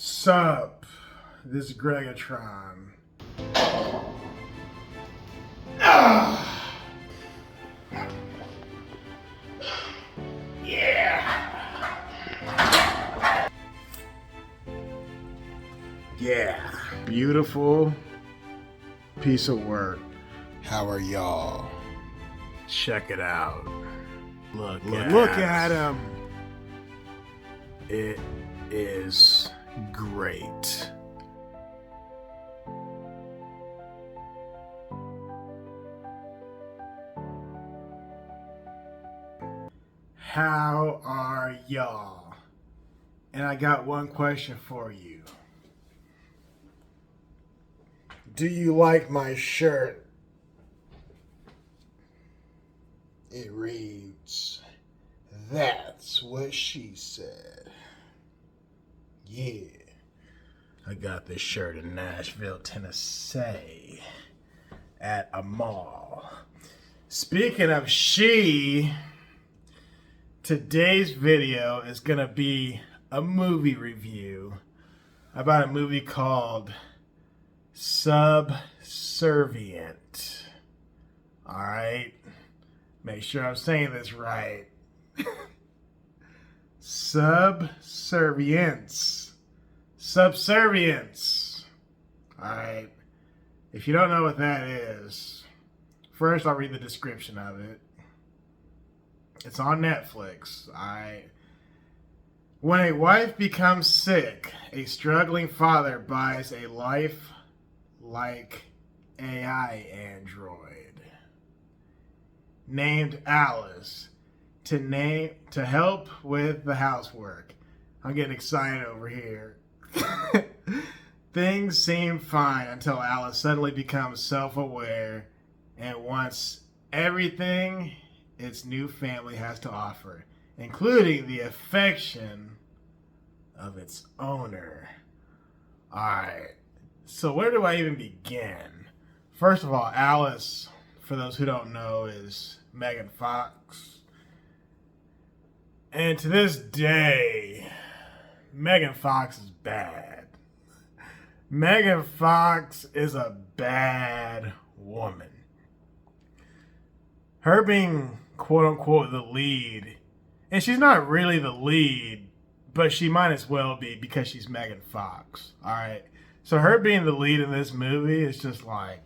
Sup, this is Greggatron. Ah! Yeah! Yeah, beautiful piece of work. How are y'all? Check it out. Look at him. It is great. How are y'all? And I got one question for you. Do you like my shirt? It reads, "That's what she said." Yeah. I got this shirt in Nashville, Tennessee at a mall. Speaking of she, today's video is going to be a movie review about a movie called Subservient. Alright? Make sure I'm saying this right. Subservience. Subservience. Alright. If you don't know what that is, first I'll read the description of it. It's on Netflix. Alright. When a wife becomes sick, a struggling father buys a life-like AI android named Alice to help with the housework. I'm getting excited over here. Things seem fine until Alice suddenly becomes self-aware and wants everything its new family has to offer, including the affection of its owner. Alright, so where do I even begin? First of all, Alice, for those who don't know, is Megan Fox. And to this day, Megan Fox is bad. Megan Fox is a bad woman. Her being quote-unquote the lead, and she's not really the lead, but she might as well be because she's Megan Fox. Alright? So her being the lead in this movie is just like,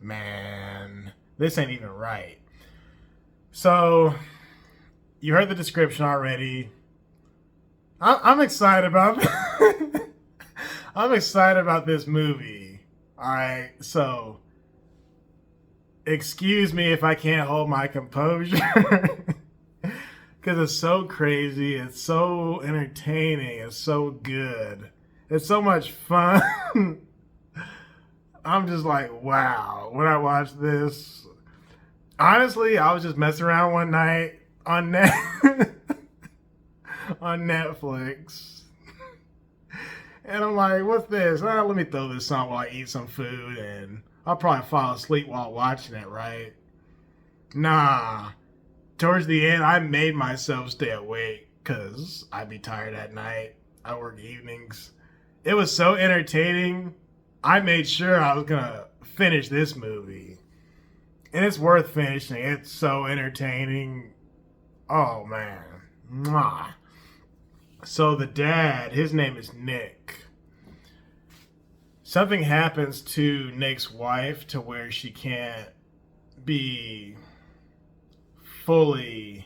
man, this ain't even right. So, you heard the description already. I'm excited about I'm excited about this movie. Alright, so excuse me if I can't hold my composure. Because it's so crazy, it's so entertaining, it's so good. It's so much fun. I'm just like, wow. When I watched this, honestly, I was just messing around one night on on Netflix. And I'm like, what's this? Let me throw this on while I eat some food, and I'll probably fall asleep while watching it, right? Nah. Towards the end, I made myself stay awake because I'd be tired at night. I work evenings. It was so entertaining. I made sure I was going to finish this movie. And it's worth finishing. It's so entertaining. Oh, man. Mwah. So the dad, his name is Nick. Something happens to Nick's wife to where she can't be fully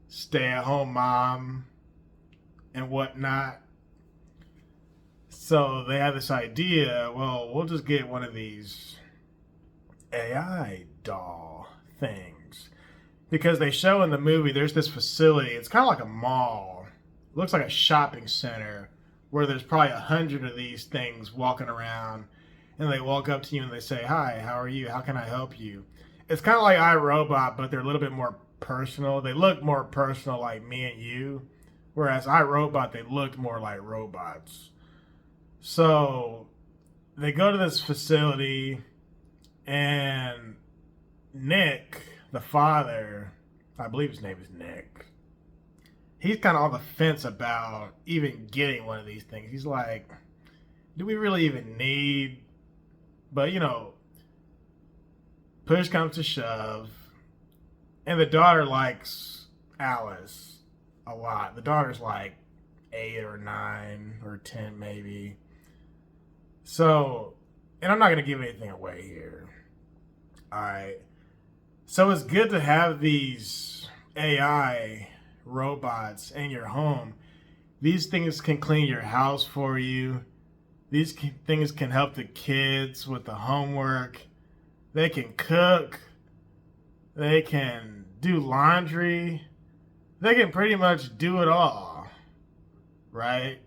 stay-at-home mom and whatnot. So they have this idea, well, we'll just get one of these AI doll things. Because they show in the movie, there's this facility. It's kind of like a mall. It looks like a shopping center where there's probably 100 of these things walking around. And they walk up to you and they say, "Hi, how are you? How can I help you?" It's kind of like iRobot, but they're a little bit more personal. They look more personal like me and you. Whereas iRobot, they looked more like robots. So they go to this facility, and Nick, the father, I believe his name is Nick, he's kind of on the fence about even getting one of these things. He's like, do we really even need? But push comes to shove, and the daughter likes Alice a lot. The daughter's like 8 or 9 or 10 maybe. So, and I'm not going to give anything away here. All right. So it's good to have these AI robots in your home. These things can clean your house for you. These things can help the kids with the homework. They can cook. They can do laundry. They can pretty much do it all, right?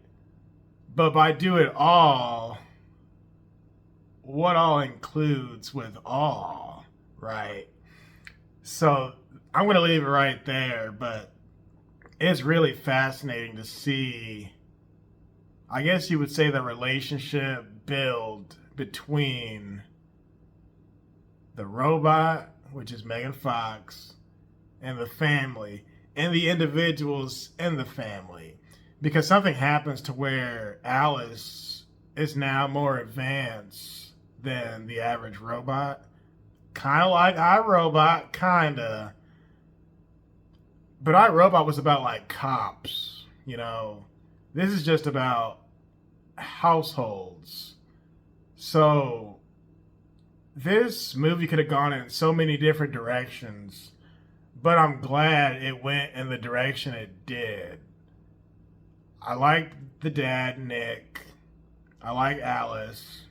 But by do it all, what all includes with all, right? So I'm going to leave it right there, but it's really fascinating to see, I guess you would say, the relationship build between the robot, which is Megan Fox, and the family, and the individuals in the family. Because something happens to where Alice is now more advanced than the average robot. Kind of like iRobot, kind of. But iRobot was about like cops, This is just about households. So this movie could have gone in so many different directions, but I'm glad it went in the direction it did. I like the dad, Nick. I like Alice.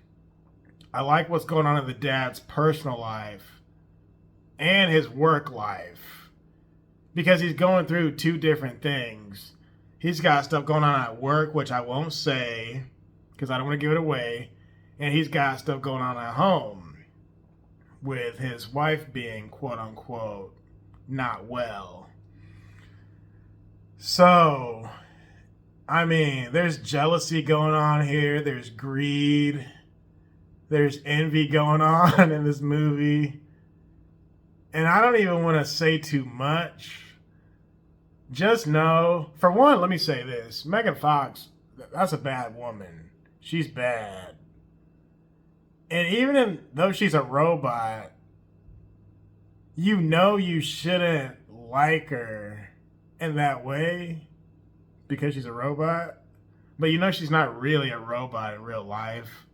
I like what's going on in the dad's personal life and his work life, because he's going through two different things. He's got stuff going on at work, which I won't say because I don't want to give it away. And he's got stuff going on at home with his wife being, quote unquote, not well. So, there's jealousy going on here. There's greed. There's envy going on in this movie. And I don't even want to say too much. Just know, for one, let me say this. Megan Fox, that's a bad woman. She's bad. And even though she's a robot, you shouldn't like her in that way because she's a robot. But she's not really a robot in real life.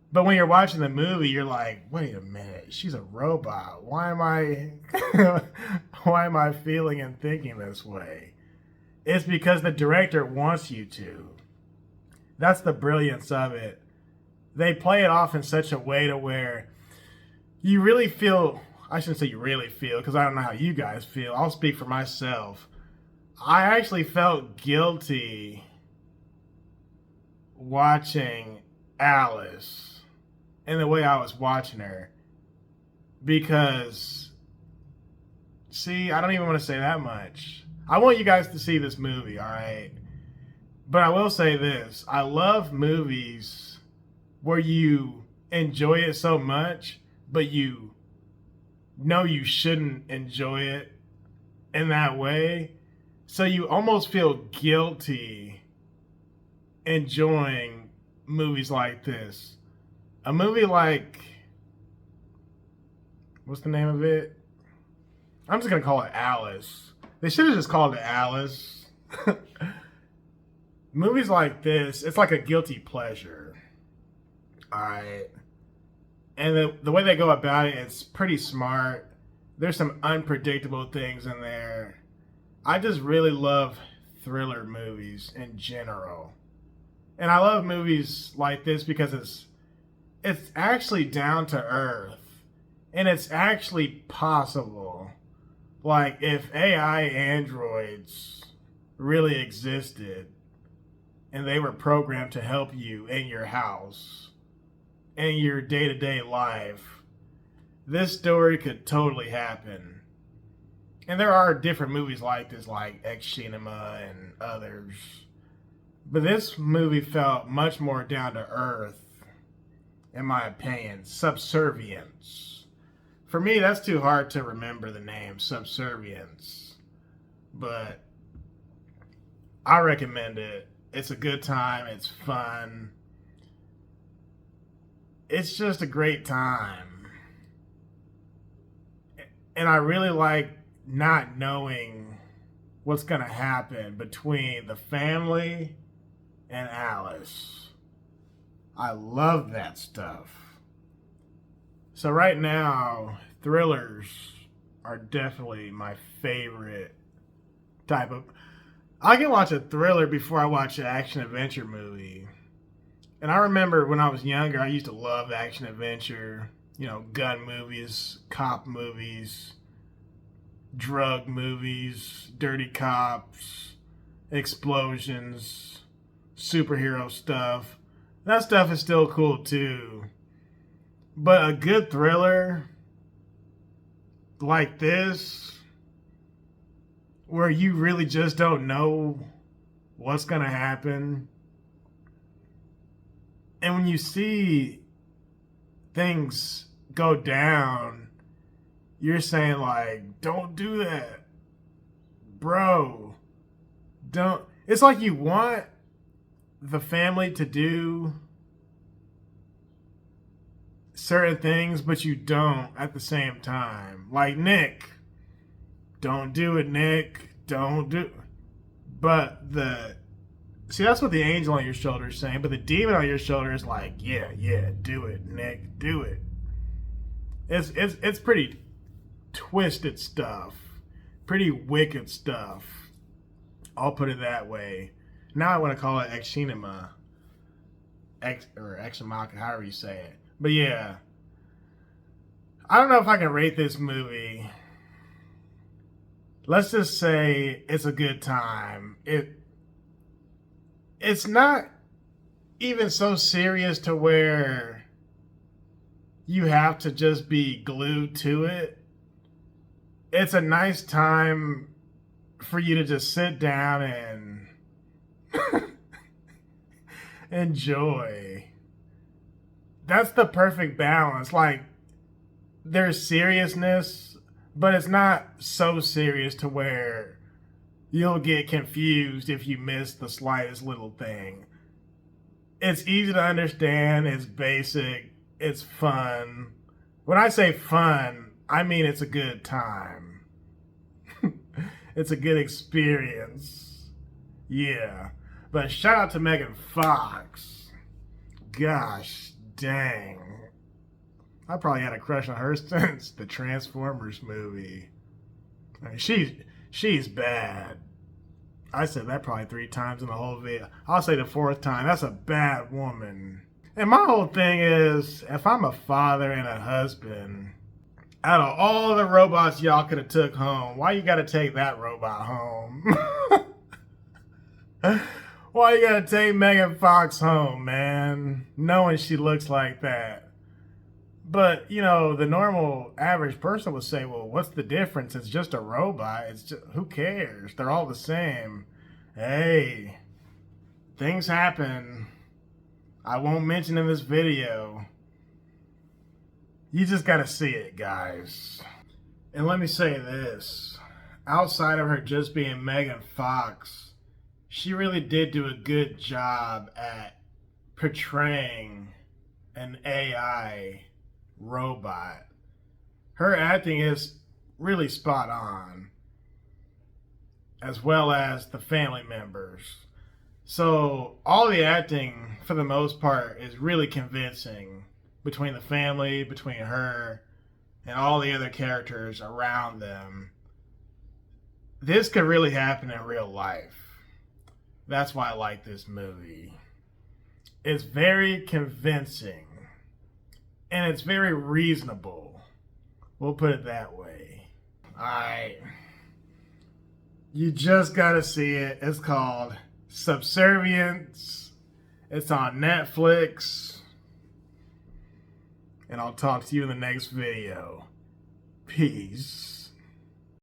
But when you're watching the movie, you're like, wait a minute, she's a robot. Why am I feeling and thinking this way? It's because the director wants you to. That's the brilliance of it. They play it off in such a way to where you really feel, I shouldn't say you really feel, because I don't know how you guys feel. I'll speak for myself. I actually felt guilty watching Alice in the way I was watching her, because, see, I don't even want to say that much. I want you guys to see this movie, all right? But I will say this. I love movies where you enjoy it so much, but you know you shouldn't enjoy it in that way. So you almost feel guilty enjoying movies like this. A movie like, what's the name of it? I'm just going to call it Alice. They should have just called it Alice. Movies like this, it's like a guilty pleasure. Alright. And the way they go about it, it's pretty smart. There's some unpredictable things in there. I just really love thriller movies in general. And I love movies like this because it's actually down to earth, and it's actually possible. Like, if AI androids really existed and they were programmed to help you in your house, in your day-to-day life, this story could totally happen. And there are different movies like this, like Ex Cinema and others. But this movie felt much more down to earth, in my opinion. Subservience. For me, that's too hard to remember the name, Subservience. But I recommend it. It's a good time. It's fun. It's just a great time. And I really like not knowing what's going to happen between the family and Alice. I love that stuff. So right now, thrillers are definitely my favorite type of... I can watch a thriller before I watch an action adventure movie. And I remember when I was younger, I used to love action adventure, gun movies, cop movies, drug movies, dirty cops, explosions, superhero stuff. That stuff is still cool too. But a good thriller like this, where you really just don't know what's going to happen. And when you see things go down, you're saying like, don't do that. Bro, don't. It's like you want the family to do certain things, but you don't at the same time. Like, Nick, don't do it, Nick. Don't do. But see, that's what the angel on your shoulder is saying. But the demon on your shoulder is like, yeah, do it, Nick, do it. It's pretty twisted stuff, pretty wicked stuff. I'll put it that way. Now I want to call it Exinema, or Eximaka, however you say it. But yeah, I don't know if I can rate this movie. Let's just say it's a good time. It's not even so serious to where you have to just be glued to it. It's a nice time for you to just sit down and enjoy. That's the perfect balance. Like, there's seriousness, but it's not so serious to where you'll get confused if you miss the slightest little thing. It's easy to understand, it's basic, it's fun. When I say fun, I mean it's a good time. It's a good experience. Yeah. But shout out to Megan Fox. Gosh dang. I probably had a crush on her since the Transformers movie. I mean, she's bad. I said that probably 3 times in the whole video. I'll say the 4th time. That's a bad woman. And my whole thing is, if I'm a father and a husband, out of all the robots y'all could have took home, why you gotta take that robot home? Why you gotta take Megan Fox home, man? Knowing she looks like that. But, the normal average person would say, well, what's the difference? It's just a robot. It's just, who cares? They're all the same. Hey, things happen. I won't mention in this video. You just gotta see it, guys. And let me say this. Outside of her just being Megan Fox, she really did do a good job at portraying an AI robot. Her acting is really spot on, as well as the family members. So all the acting, for the most part, is really convincing between the family, between her, and all the other characters around them. This could really happen in real life. That's why I like this movie. It's very convincing. And it's very reasonable. We'll put it that way. Alright. You just gotta see it. It's called Subservience. It's on Netflix. And I'll talk to you in the next video. Peace.